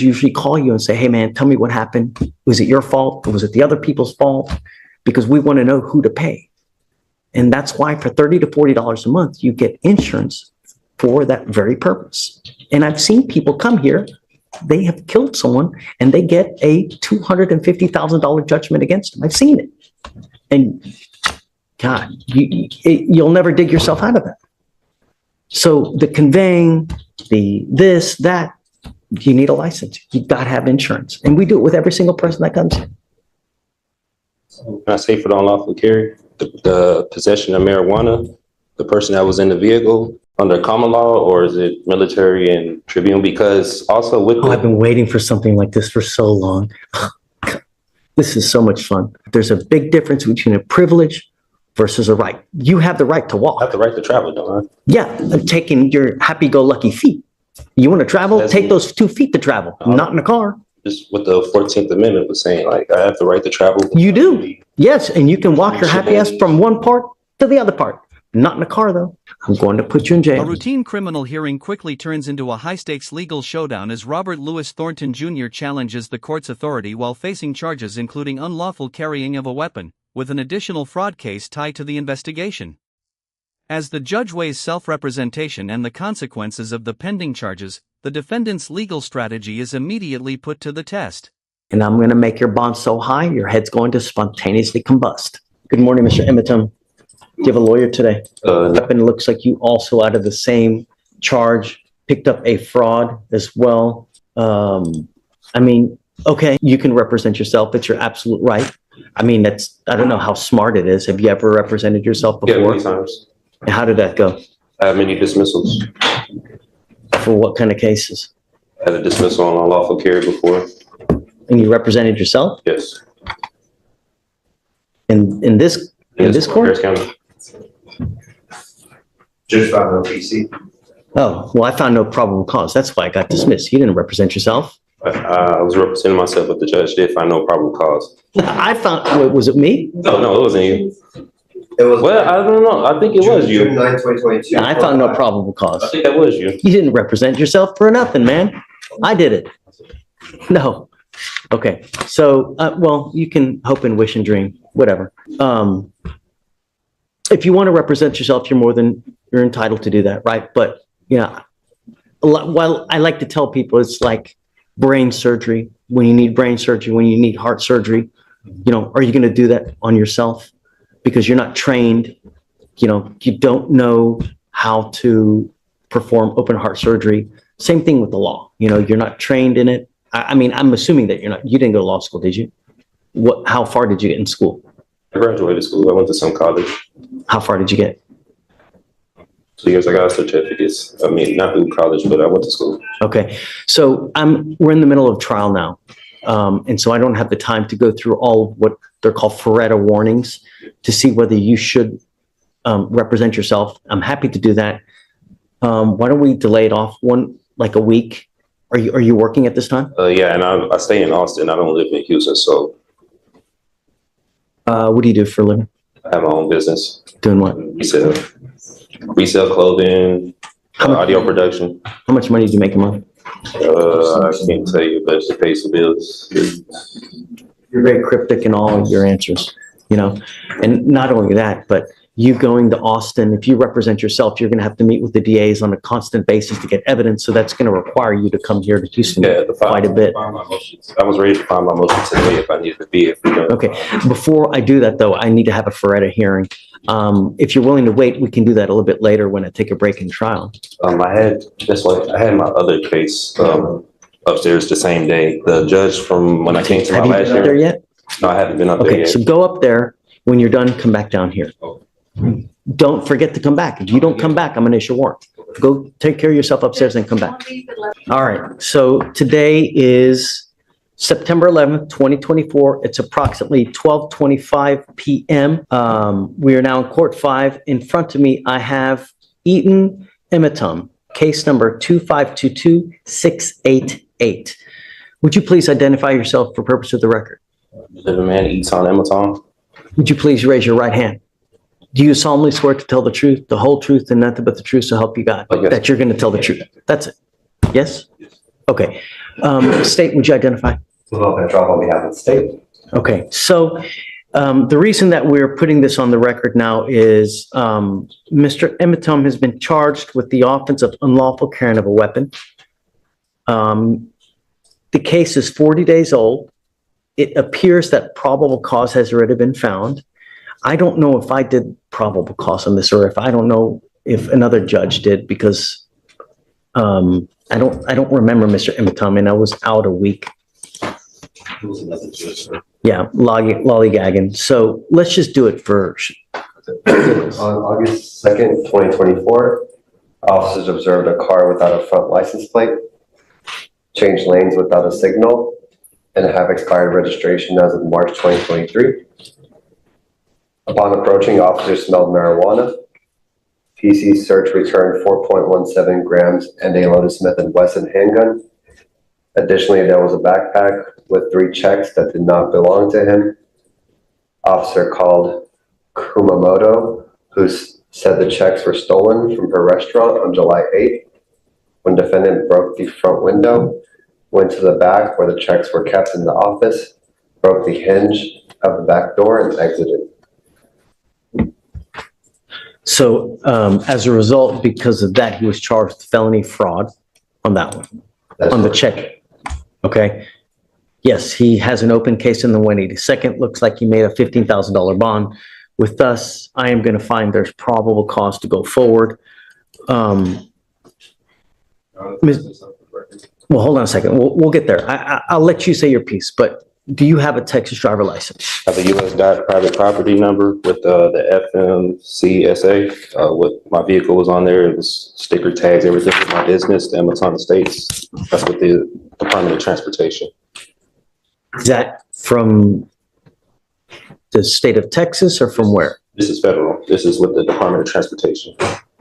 usually call you and say, hey man, tell me what happened. Was it your fault? Or was it the other people's fault? Because we want to know who to pay. And that's why for $30 to $40 a month, you get insurance for that very purpose. And I've seen people come here, they have killed someone and they get a $250,000 judgment against them. I've seen it. And God, you'll never dig yourself out of that. So the conveying, the this, that, you need a license. You've got to have insurance. And we do it with every single person that comes in. Can I say for the unlawful carry, the possession of marijuana, the person that was in the vehicle under common law, or is it military and tribunal? Because also with I've been waiting for something like this for so long. This is so much fun. There's a big difference between a privilege versus a right. You have the right to walk. I have the right to travel, don't I? Yeah, taking your happy-go-lucky feet. You want to travel? Take those 2 feet to travel, not in a car. Just what the 14th Amendment was saying, like I have the right to travel. You do. Yes, and you can walk your happy ass from one part to the other part. Not in a car, though. I'm going to put you in jail. A routine criminal hearing quickly turns into a high-stakes legal showdown as Robert Louis Thornton Jr. challenges the court's authority while facing charges including unlawful carrying of a weapon, with an additional fraud case tied to the investigation. As the judge weighs self-representation and the consequences of the pending charges, the defendant's legal strategy is immediately put to the test. And I'm going to make your bond so high, your head's going to spontaneously combust. Good morning, Mr. Emitum. Do you have a lawyer today? Weapon looks like you also, out of the same charge, picked up a fraud as well. I mean, okay, you can represent yourself. It's your absolute right. I mean, I don't know how smart it is. Have you ever represented yourself before? Yeah, many times. And how did that go? I have many dismissals. For what kind of cases? I had a dismissal on unlawful carry before. And you represented yourself? Yes. In this court? Just found no PC. Oh, well, I found no probable cause. That's why I got dismissed. You didn't represent yourself. I was representing myself, but the judge did find no probable cause. I found, was it me? No, it wasn't you. It was. Well, I don't know. I think it was you. June 9, 2022. I found no probable cause. I think that was you. You didn't represent yourself for nothing, man. I did it. No. Okay. So, well, you can hope and wish and dream, whatever. If you want to represent yourself, you're entitled to do that, right? But, you know, well, I like to tell people it's like brain surgery. When you need brain surgery, when you need heart surgery, you know, are you going to do that on yourself? Because you're not trained, you know, you don't know how to perform open heart surgery. Same thing with the law. You know, you're not trained in it. I mean, I'm assuming that you didn't go to law school, did you? How far did you get in school? I graduated school. I went to some college. How far did you get? 2 years. I got certificates. I mean, not through college, but I went to school. Okay. So we're in the middle of trial now. And so I don't have the time to go through all of what they're called Faretta warnings to see whether you should represent yourself. I'm happy to do that. Why don't we delay it off like a week? Are you working at this time? Yeah, and I stay in Austin. I don't live in Houston, so. What do you do for a living? I have my own business. Doing what? Resell clothing, audio production. How much money do you make a month? I can't tell you, but it pays the bills. You're very cryptic in all your answers, you know, and not only that, but you going to Austin, if you represent yourself, you're going to have to meet with the DAs on a constant basis to get evidence. So that's going to require you to come here to Houston quite a bit. I was ready to file my motion today if I needed to be. Okay. Before I do that, though, I need to have a Faretta hearing. If you're willing to wait, we can do that a little bit later when I take a break in trial. I had my other case upstairs the same day. The judge from when I came to my last year. Have you been up there yet? No, I haven't been up there yet. Okay, so go up there. When you're done, come back down here. Don't forget to come back. If you don't come back, I'm going to issue a warrant. Go take care of yourself upstairs and come back. All right. So today is September 11th, 2024. It's approximately 12:25 p.m. We are now in Court 5. In front of me, I have Eaton Emitum, case number 2522688. Would you please identify yourself for purpose of the record? Living man, Eaton Emitum. Would you please raise your right hand? Do you solemnly swear to tell the truth, the whole truth, and nothing but the truth, so help you God? Yes. That you're going to tell the truth. That's it. Yes? Okay. State, would you identify? Well, Petrov on behalf of the state. Okay, so the reason that we're putting this on the record now is Mr. Emitom has been charged with the offense of unlawful carrying of a weapon. The case is 40 days old. It appears that probable cause has already been found. I don't know if I did probable cause on this, or if I don't know if another judge did, because I don't remember Mr. Emitom, and I was out a week. Yeah, lollygagging. So let's just do it for. On August 2nd, 2024, officers observed a car without a front license plate, changed lanes without a signal, and have expired registration as of March 2023. Upon approaching, officers smelled marijuana. PC search returned 4.17 grams and a loaded Smith & Wesson handgun. Additionally, there was a backpack with 3 checks that did not belong to him. Officer called Kumamoto, who said the checks were stolen from her restaurant on July 8th. When defendant broke the front window, went to the back where the checks were kept in the office, broke the hinge of the back door, and exited. So as a result, because of that, he was charged with felony fraud on that one, on the check. Okay. Yes, he has an open case in the 182nd. Looks like he made a $15,000 bond. With us, I am going to find there's probable cause to go forward. Well, hold on a second. We'll get there. I'll let you say your piece, but do you have a Texas driver license? I have a U.S. private property number with the FMCSA. What my vehicle was on there, it was sticker tags, everything with my business, the Emitom Estates. That's with the Department of Transportation. Is that from the state of Texas or from where? This is federal. This is with the Department of Transportation.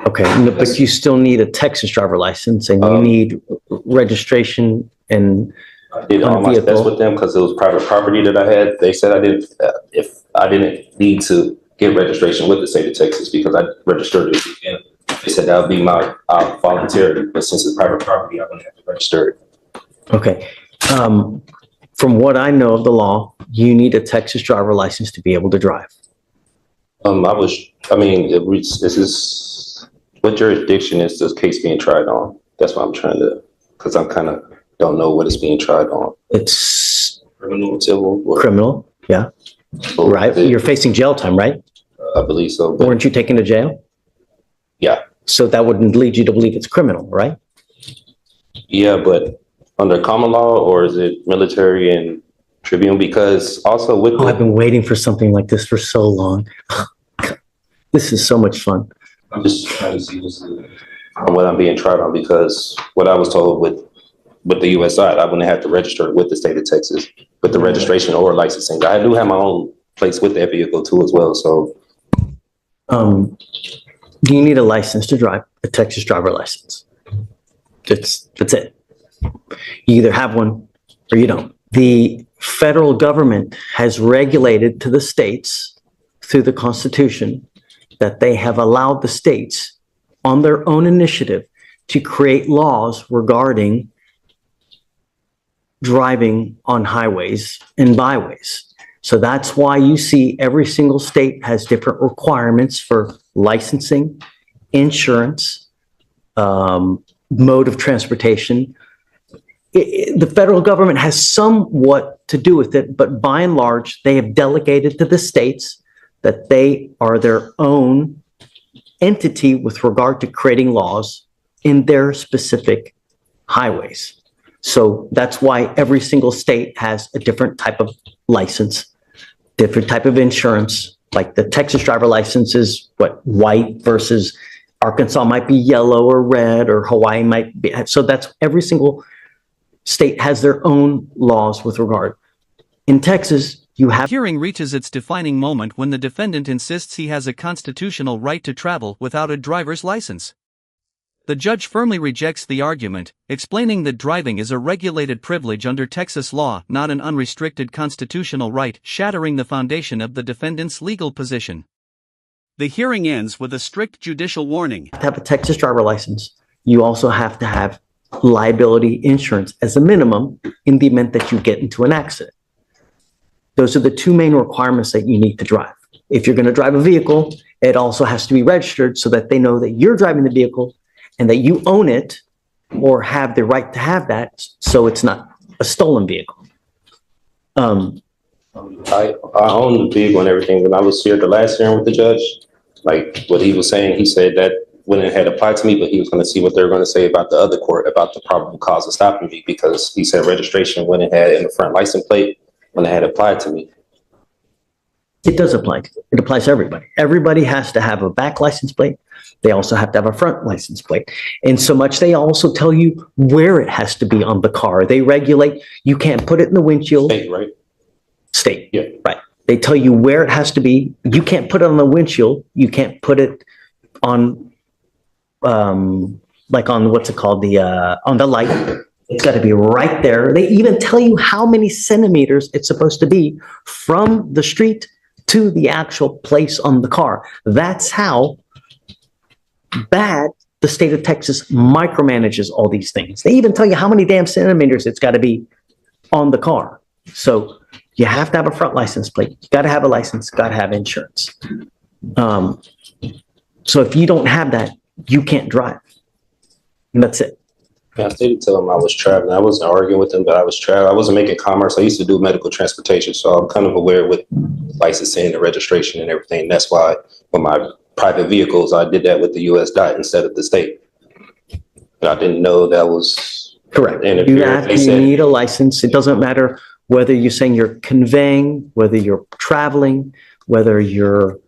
Okay, but you still need a Texas driver license, and you need registration and I did all my steps with them because it was private property that I had. They said I didn't, if I didn't need to get registration with the state of Texas because I registered it. And they said that would be my voluntary, but since it's private property, I wouldn't have to register it. Okay. From what I know of the law, you need a Texas driver license to be able to drive. This is, what jurisdiction is this case being tried on? That's what I'm trying to, because I'm kind of don't know what it's being tried on. It's criminal, civil, or criminal. Yeah. both. Right. You're facing jail time, right? I believe so. But weren't you taken to jail? Yeah. So that wouldn't lead you to believe it's criminal, right? Yeah, but under common law, or is it military and tribunal? Because also with I've been waiting for something like this for so long. This is so much fun. I'm just trying to see what I'm being tried on, because what I was told with the U.S. side, I wouldn't have to register with the state of Texas with the registration or licensing. I do have my own place with that vehicle too as well. So, do you need a license to drive? A Texas driver license. That's it. You either have one or you don't. The federal government has regulated to the states through the Constitution that they have allowed the states on their own initiative to create laws regarding driving on highways and byways. So that's why you see every single state has different requirements for licensing, insurance, mode of transportation. The federal government has somewhat to do with it, but by and large, they have delegated to the states that they are their own entity with regard to creating laws in their specific highways. So that's why every single state has a different type of license, different type of insurance. Like the Texas driver license is white versus Arkansas might be yellow or red, or Hawaii might be. So that's every single state has their own laws with regard. In Texas, you have. The hearing reaches its defining moment when the defendant insists he has a constitutional right to travel without a driver's license. The judge firmly rejects the argument, explaining that driving is a regulated privilege under Texas law, not an unrestricted constitutional right, shattering the foundation of the defendant's legal position. The hearing ends with a strict judicial warning. To have a Texas driver license, you also have to have liability insurance as a minimum in the event that you get into an accident. Those are the two main requirements that you need to drive. If you're going to drive a vehicle, it also has to be registered so that they know that you're driving the vehicle and that you own it or have the right to have that, so it's not a stolen vehicle. I own the vehicle and everything. When I was here the last hearing with the judge, like what he was saying, he said that when it had applied to me, but he was going to see what they were going to say about the other court, about the probable cause of stopping me, because he said registration when it had in the front license plate, when it had applied to me. It does apply. It applies to everybody. Everybody has to have a back license plate. They also have to have a front license plate. And so much, they also tell you where it has to be on the car. They regulate, you can't put it in the windshield. State, right? State. Yeah. Right. They tell you where it has to be. You can't put it on the windshield. You can't put it on, like on, what's it called? On the light. It's got to be right there. They even tell you how many centimeters it's supposed to be from the street to the actual place on the car. That's how bad the state of Texas micromanages all these things. They even tell you how many damn centimeters it's got to be on the car. So you have to have a front license plate. You got to have a license, got to have insurance. So if you don't have that, you can't drive. And that's it. Yeah, I stated to him I was traveling. I wasn't arguing with him, but I was traveling. I wasn't making commerce. I used to do medical transportation, so I'm kind of aware with licensing and registration and everything. That's why with my private vehicles, I did that with the U.S. DOT instead of the state. But I didn't know that was correct. interference. You need a license. It doesn't matter whether you're saying you're conveying, whether you're traveling, whether you're,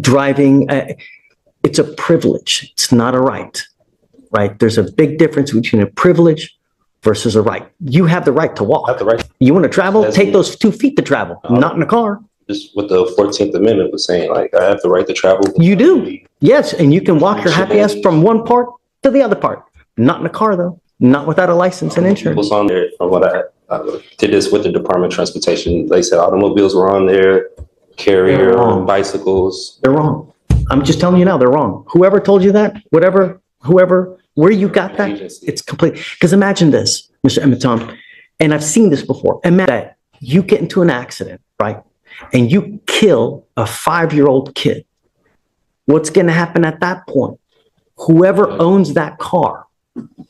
driving. It's a privilege. It's not a right, right? There's a big difference between a privilege versus a right. You have the right to walk. I have the right. You want to travel? Take those 2 feet to travel, not in a car. Just what the 14th Amendment was saying, like I have the right to travel. You do. Yes. And you can walk your happy ass from one part to the other part. Not in a car, though. Not without a license and insurance. Was on there from what I did this with the Department of Transportation. They said automobiles were on there, carrier, bicycles. They're wrong. I'm just telling you now, they're wrong. Whoever told you that, whoever, where you got that, it's complete. Because imagine this, Mr. Emiton, and I've seen this before. Imagine that you get into an accident, right? And you kill a 5-year-old kid. What's going to happen at that point? Whoever owns that car,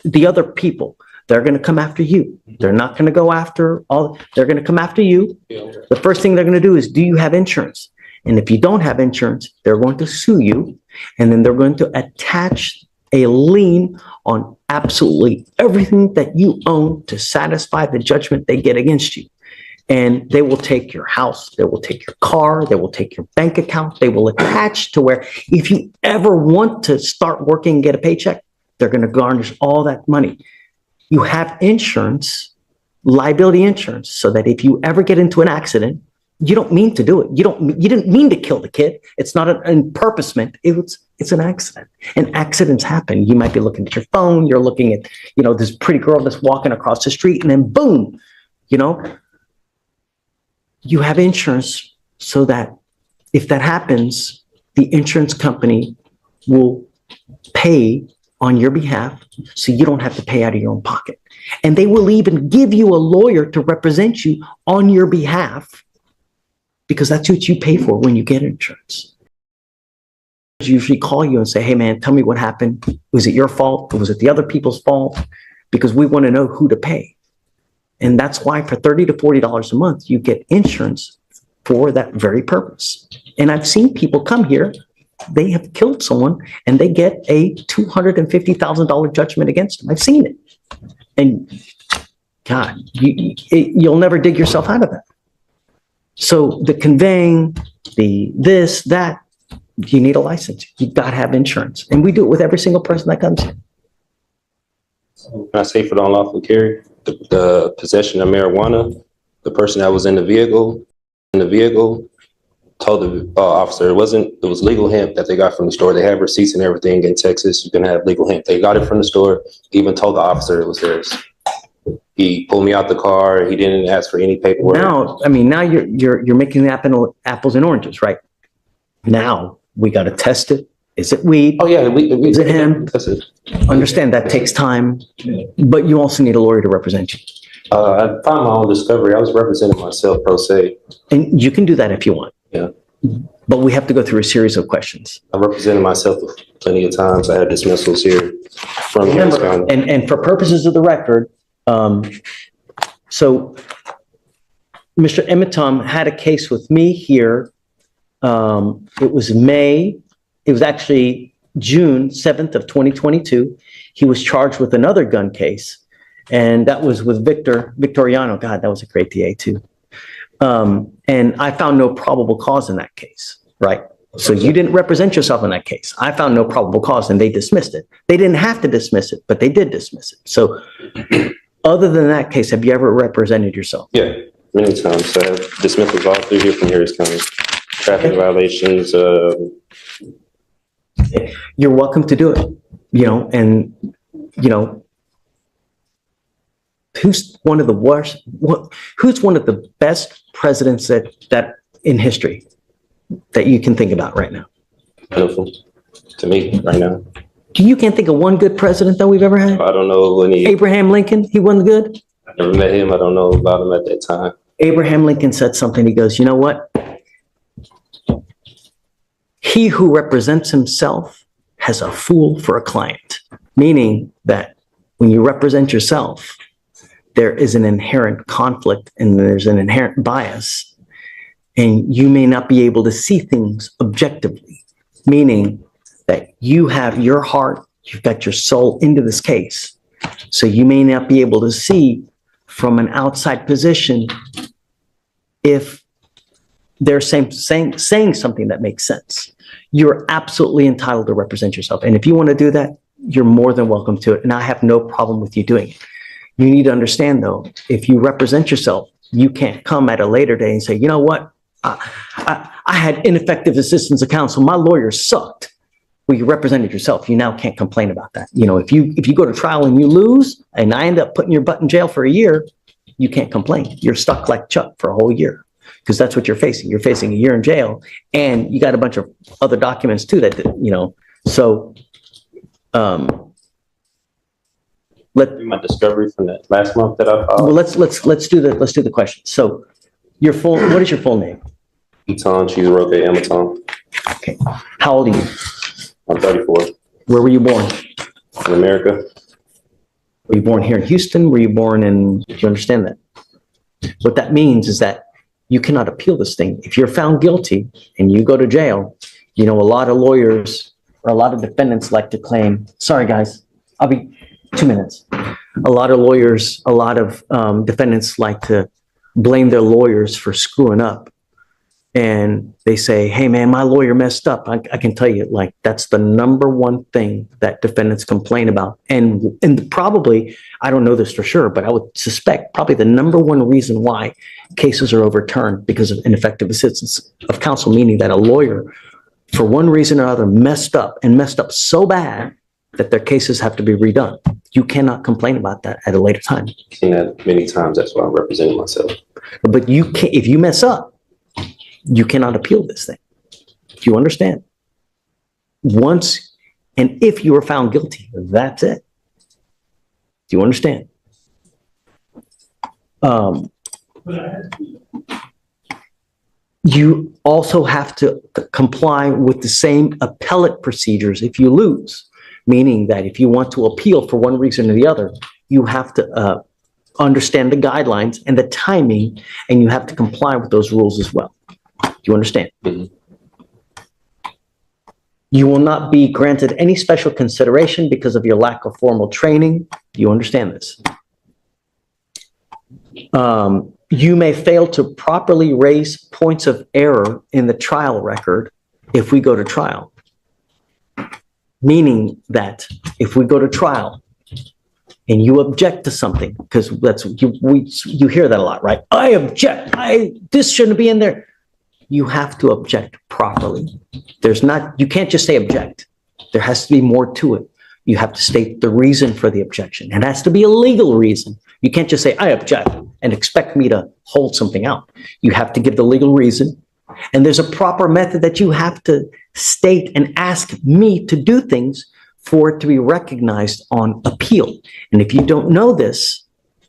the other people, they're going to come after you. They're not going to go after they're going to come after you. The first thing they're going to do is, do you have insurance? And if you don't have insurance, they're going to sue you. And then they're going to attach a lien on absolutely everything that you own to satisfy the judgment they get against you. And they will take your house, they will take your car, they will take your bank account, they will attach to where if you ever want to start working and get a paycheck, they're going to garnish all that money. You have insurance, liability insurance, so that if you ever get into an accident, you don't mean to do it. You didn't mean to kill the kid. It's not an purposement. It's an accident. And accidents happen. You might be looking at your phone. You're looking at, this pretty girl that's walking across the street, and then boom, you have insurance so that if that happens, the insurance company will pay on your behalf, so you don't have to pay out of your own pocket. And they will even give you a lawyer to represent you on your behalf, because that's what you pay for when you get insurance. They usually call you and say, hey man, tell me what happened. Was it your fault? Or was it the other people's fault? Because we want to know who to pay. And that's why for $30 to $40 a month, you get insurance for that very purpose. And I've seen people come here, they have killed someone and they get a $250,000 judgment against them. I've seen it. And God, you'll never dig yourself out of that. So the conveying, the this, that, you need a license. You've got to have insurance. And we do it with every single person that comes here. Can I say for the unlawful carry? The possession of marijuana, the person that was in the vehicle told the officer it was legal hemp that they got from the store. They have receipts and everything in Texas. You can have legal hemp. They got it from the store. Even told the officer it was theirs. He pulled me out the car. He didn't ask for any paperwork. Now you're making apples and oranges, right? Now we got to test it. Is it weed? Oh, yeah, Is it him? That's it. Understand that takes time, but you also need a lawyer to represent you. I found my own discovery. I was representing myself pro se. And you can do that if you want. Yeah. But we have to go through a series of questions. I represented myself plenty of times. I had dismissals here from Harris Remember, County. and for purposes of the record, so Mr. Emitom had a case with me here. It was actually June 7th of 2022. He was charged with another gun case, and that was with Victoriano. God, that was a great DA too. And I found no probable cause in that case, right? So you didn't represent yourself in that case. I found no probable cause and they dismissed it. They didn't have to dismiss it, but they did dismiss it. So other than that case, have you ever represented yourself? Yeah, many times. I have dismissals all through here from Harris County. Traffic violations. You're welcome to do it, and who's one of the worst, who's one of the best presidents that in history that you can think about right now? Beautiful to me right now. You can't think of one good president that we've ever had? I don't know any. Abraham Lincoln, he wasn't good? I never met him. I don't know about him at that time. Abraham Lincoln said something. He goes, you know what? He who represents himself has a fool for a client, meaning that when you represent yourself, there is an inherent conflict and there's an inherent bias, and you may not be able to see things objectively, meaning that you have your heart, you've got your soul into this case. So you may not be able to see from an outside position if they're saying something that makes sense. You're absolutely entitled to represent yourself. And if you want to do that, you're more than welcome to it. And I have no problem with you doing it. You need to understand, though, if you represent yourself, you can't come at a later day and say, you know what? I had ineffective assistance of counsel. My lawyer sucked. Well, you represented yourself. You now can't complain about that. If you go to trial and you lose and I end up putting your butt in jail for a year, you can't complain. You're stuck like Chuck for a whole year because that's what you're facing. You're facing a year in jail and you got a bunch of other documents too so My discovery from that last month that I filed. well, let's do the question. So what is your full name? Eton Chizuroke Amaton. Okay. How old are you? I'm 34. Where were you born? In America. Were you born here in Houston? Were you born in, do you understand that? What that means is that you cannot appeal this thing. If you're found guilty and you go to jail, a lot of lawyers or a lot of defendants like to claim, sorry guys, I'll be 2 minutes. A lot of lawyers, a lot of defendants like to blame their lawyers for screwing up. And they say, hey man, my lawyer messed up. I can tell you, that's the number one thing that defendants complain about. And probably, I don't know this for sure, but I would suspect probably the number one reason why cases are overturned because of ineffective assistance of counsel, meaning that a lawyer, for one reason or other, messed up so bad that their cases have to be redone. You cannot complain about that at a later time. I've seen that many times. That's why I'm representing myself. But you can't, if you mess up, you cannot appeal this thing. Do you understand? Once, and if you are found guilty, that's it. Do you understand? You also have to comply with the same appellate procedures if you lose, meaning that if you want to appeal for one reason or the other, you have to understand the guidelines and the timing, and you have to comply with those rules as well. Do you understand? Mm-hmm. You will not be granted any special consideration because of your lack of formal training. Do you understand this? You may fail to properly raise points of error in the trial record if we go to trial. Meaning that if we go to trial and you object to something, because you hear that a lot, right? I object. This shouldn't be in there. You have to object properly. You can't just say object. There has to be more to it. You have to state the reason for the objection. It has to be a legal reason. You can't just say, I object, and expect me to hold something out. You have to give the legal reason. And there's a proper method that you have to state and ask me to do things for it to be recognized on appeal. And if you don't know this,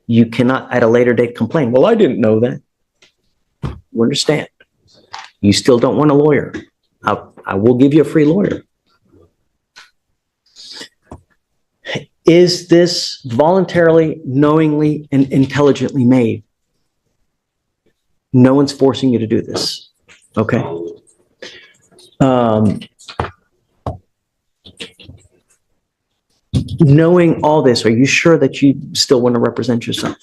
you cannot at a later date complain. Well, I didn't know that. You understand? You still don't want a lawyer. I will give you a free lawyer. Is this voluntarily, knowingly, and intelligently made? No one's forcing you to do this. Okay? Knowing all this, are you sure that you still want to represent yourself?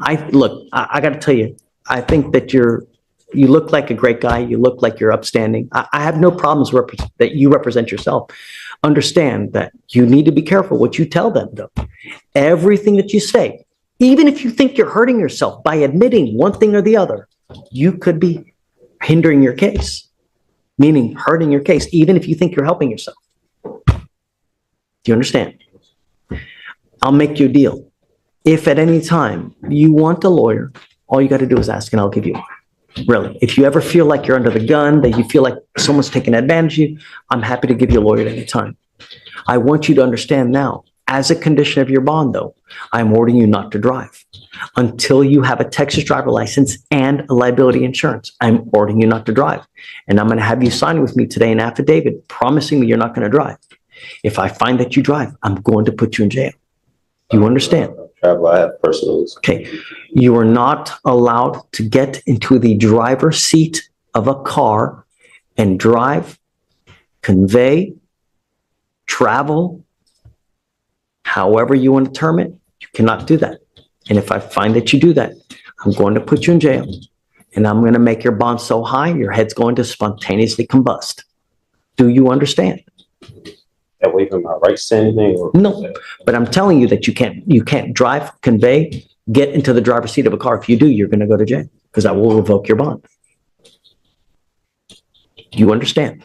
I got to tell you, I think that you look like a great guy. You look like you're upstanding. I have no problems that you represent yourself. Understand that you need to be careful what you tell them, though. Everything that you say, even if you think you're hurting yourself by admitting one thing or the other, you could be hindering your case, meaning hurting your case, even if you think you're helping yourself. Do you understand? I'll make you a deal. If at any time you want a lawyer, all you got to do is ask and I'll give you one. Really. If you ever feel like you're under the gun, that you feel like someone's taking advantage of you, I'm happy to give you a lawyer at any time. I want you to understand now, as a condition of your bond, though, I'm ordering you not to drive until you have a Texas driver license and a liability insurance. I'm ordering you not to drive. And I'm going to have you sign with me today an affidavit promising me you're not going to drive. If I find that you drive, I'm going to put you in jail. Do you understand? Travel, I have personals. Okay. You are not allowed to get into the driver's seat of a car and drive, convey, travel, however you want to term it. You cannot do that. And if I find that you do that, I'm going to put you in jail and I'm going to make your bond so high, your head's going to spontaneously combust. Do you understand? That waiving my rights to anything? Or No, but I'm telling you that you can't drive, convey, get into the driver's seat of a car. If you do, you're going to go to jail because I will revoke your bond. Do you understand?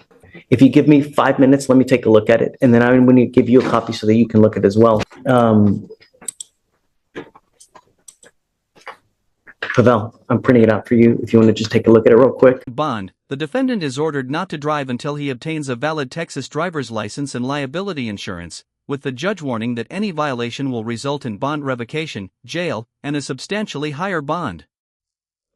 If you give me 5 minutes, let me take a look at it. And then I'm going to give you a copy so that you can look at it as well. Pavel, I'm printing it out for you if you want to just take a look at it real quick. Bond. The defendant is ordered not to drive until he obtains a valid Texas driver's license and liability insurance, with the judge warning that any violation will result in bond revocation, jail, and a substantially higher bond.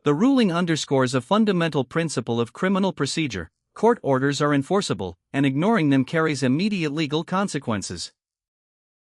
The ruling underscores a fundamental principle of criminal procedure. Court orders are enforceable, and ignoring them carries immediate legal consequences.